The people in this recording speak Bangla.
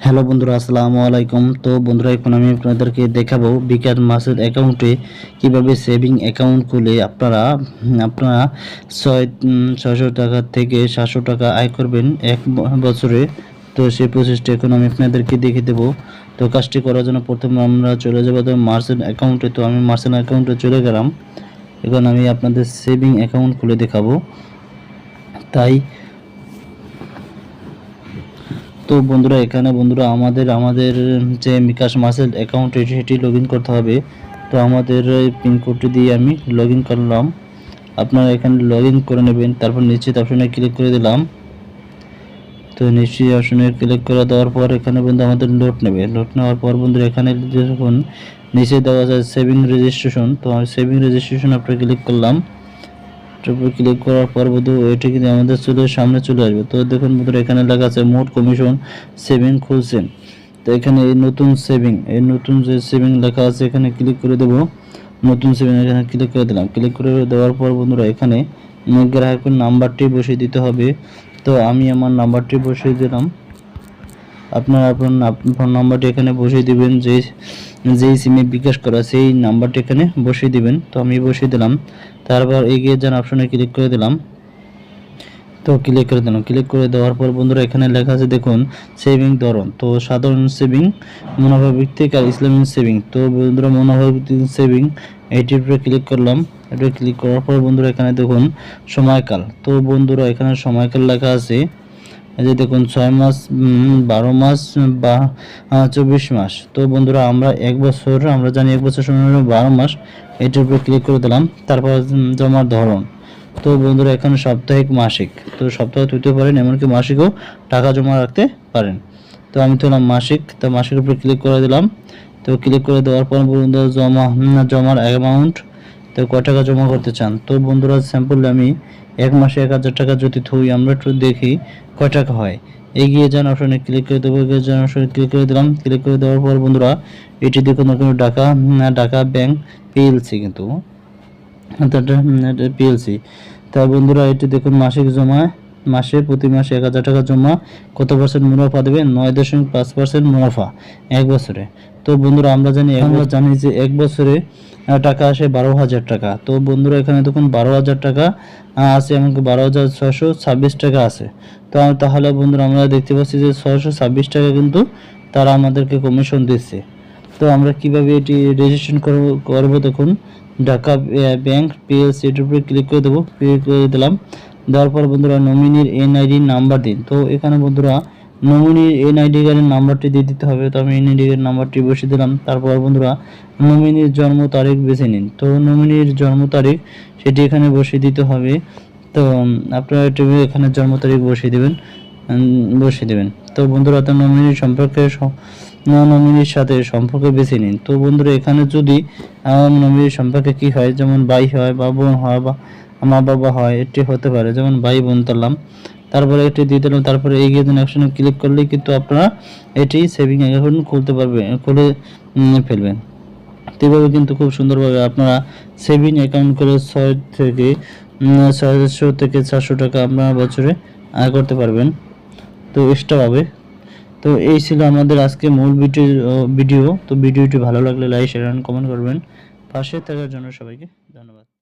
হ্যালো বন্ধুরা, আসসালামু আলাইকুম। তো বন্ধুরা, এখন আমি আপনাদেরকে দেখাবো বিকাশ মাসের অ্যাকাউন্টে কিভাবে সেভিং অ্যাকাউন্ট খুলে আপনারা আপনারা 600 টাকা থেকে 700 টাকা আয় করবেন এক বছরে। তো সেই প্রসেসটা এখন আমি আপনাদেরকে দেখিয়ে দেবো। তো কাজটি করার জন্য প্রথমে আমরা চলে যাবো মার্চেন্ট অ্যাকাউন্টে। তো আমি মার্চেন্ট অ্যাকাউন্টে চলে গেলাম। এখন আমি আপনাদের সেভিং অ্যাকাউন্ট খুলে দেখাবো। তো বন্ধুরা, এখানে আমাদের যে বিকাশ মাসের অ্যাকাউন্ট সেটি লগ ইন করতে হবে। তো আমাদের পিনকোডটি দিয়ে আমি লগ ইন করলাম। আপনারা এখানে লগ ইন করে নেবেন। তারপর নিশ্চিত অপশনে ক্লিক করে দিলাম। তো নিশ্চিত অপশনে ক্লিক করে দেওয়ার পর এখানে বন্ধু আমাদের লোড নেবে। লোড নেওয়ার পর বন্ধুরা, এখানে যখন নিচে দেওয়া যায় সেভিং রেজিস্ট্রেশন, তো আমি সেভিং রেজিস্ট্রেশন আপনার ক্লিক করলাম। ক্লিক করার পর বন্ধু এটি কিন্তু আমাদের সামনে চলে আসবে। তো দেখুন বন্ধুরা, এখানে লেখা আছে মোট কমিশন সেভিং খুলছেন। তো এখানে এই নতুন যে সেভিং লেখা আছে এখানে ক্লিক করে দেব। নতুন সেভিং এখানে ক্লিক করে দিলাম। ক্লিক করে দেওয়ার পর বন্ধুরা, এখানে গ্রাহকের নাম্বারটি বসিয়ে দিতে হবে। তো আমি আমার নাম্বারটি বসিয়ে দিলাম। আপনার ফোন নাম্বারটি এখানে বসিয়ে দিবেন। যেই সিমে বিকাশ করা সেই নাম্বারটি এখানে বসিয়ে দিবেন। তো আমি বসিয়ে দিলাম। তারপর এগিয়ে যান অপশনে ক্লিক করে দিলাম। তো ক্লিক করে দেওয়ার পর বন্ধুরা, এখানে লেখা আছে দেখুন সেভিং ধরন। তো সাধারণ সেভিং, মুনাফা ভিত্তিক আর ইসলামিক সেভিং। তো বন্ধুরা, মুনাফা ভিত্তিক সেভিং এইটির উপরে ক্লিক করলাম। এটা ক্লিক করার পর বন্ধুরা, এখানে দেখুন সময়কাল। তো বন্ধুরা, এখানে সময়কাল লেখা আছে এই যে দেখুন 6 মাস, 12 মাস বা 24 মাস। তো বন্ধুরা, আমরা জানি এক বছর সময় 12 মাস। এটির উপরে ক্লিক করে দিলাম। তারপর জমার ধরন। তো বন্ধুরা, এখানে সাপ্তাহিক, মাসিক। তো সপ্তাহে তুলতে পারেন, এমনকি মাসিকও টাকা জমা রাখতে পারেন। তো আমি তুললাম মাসিক। তো মাসিকের উপরে ক্লিক করে দিলাম। তো ক্লিক করে দেওয়ার পর বন্ধুরা, জমার অ্যামাউন্ট। তো কয় টাকা জমা করতে চান। তো বন্ধুরা, স্যাম্পল আমি এক মাসে 1000 টাকা যদি থুই, আমরা একটু দেখি কয় টাকা হয়। এগিয়ে যান অপশনে ক্লিক করে দেবো। এগিয়ে যান অপশনে ক্লিক করে দিলাম। ক্লিক করে দেওয়ার পর বন্ধুরা, এটি দেখুন ঢাকা ব্যাংক পিএলসি, কিন্তু পিএলসি। তা বন্ধুরা, এটি দেখুন মাসিক জমা, প্রতি মাসে 1000 টাকা জমা। কত পার্সেন্ট মুনাফা দেবে? 9.5% মুনাফা এক বছরে। তো বন্ধুরা, আমরা জানি যে এক বছরে টাকা আসে 12,000 টাকা। তো বন্ধুরা, এখানে দেখুন 12,000 টাকা আছে, এমনকি 12,626 টাকা আছে। তো তাহলে বন্ধুরা, আমরা দেখতে পাচ্ছি যে 626 টাকা কিন্তু তারা আমাদেরকে কমিশন দিচ্ছে। তো আমরা কিভাবে এটি রেজিস্ট্রেশন করবো দেখুন, ঢাকা ব্যাংক পিএলসি এর উপরে ক্লিক করে দেবো। ক্লিক করে দিলাম। দেওয়ার পর বন্ধুরা, নমিনির এনআইডি নাম্বার দিন। তো এখানে বন্ধুরা, নমিনির এনআইডি কার্ডের নাম্বারটি দিয়ে দিতে হবে। তো আমি এনআইডি কার্ডের নাম্বারটি বসিয়ে দিলাম। তারপর বন্ধুরা, নমিনির জন্ম তারিখ বেছে নিন। তো নমিনির জন্ম তারিখ সেটি এখানে বসিয়ে দিতে হবে। তো আপনারা এখানে জন্ম তারিখ বসিয়ে দেবেন। তো বন্ধুরা, তো নমিনির সাথে সম্পর্ক বেছে নিন। তো বন্ধুরা, এখানে যদি নমিনির সম্পর্কে কি হয়, যেমন ভাই হয় বা বোন হয় বা মা বাবা হয়, এটি হতে পারে। যেমন ভাই বোন দিলাম। তারপরে এটি দিয়ে দিলাম। তারপরে এগিয়ে দিন অপশনে ক্লিক করলেই কিন্তু আপনারা এটি সেভিং অ্যাকাউন্ট খুলে ফেলবেন। তো এইভাবে কিন্তু খুব সুন্দরভাবে আপনারা সেভিং অ্যাকাউন্ট করে 600 থেকে 400 টাকা আপনারা বছরে আয় করতে পারবেন। তো এক্সট্রা পাবে। তো এই ছিল আমাদের আজকে মূল ভিডিও। তো ভিডিওটি ভালো লাগলে লাইক, শেয়ার, কমেন্ট করবেন। পাশে থাকার জন্য সবাইকে ধন্যবাদ।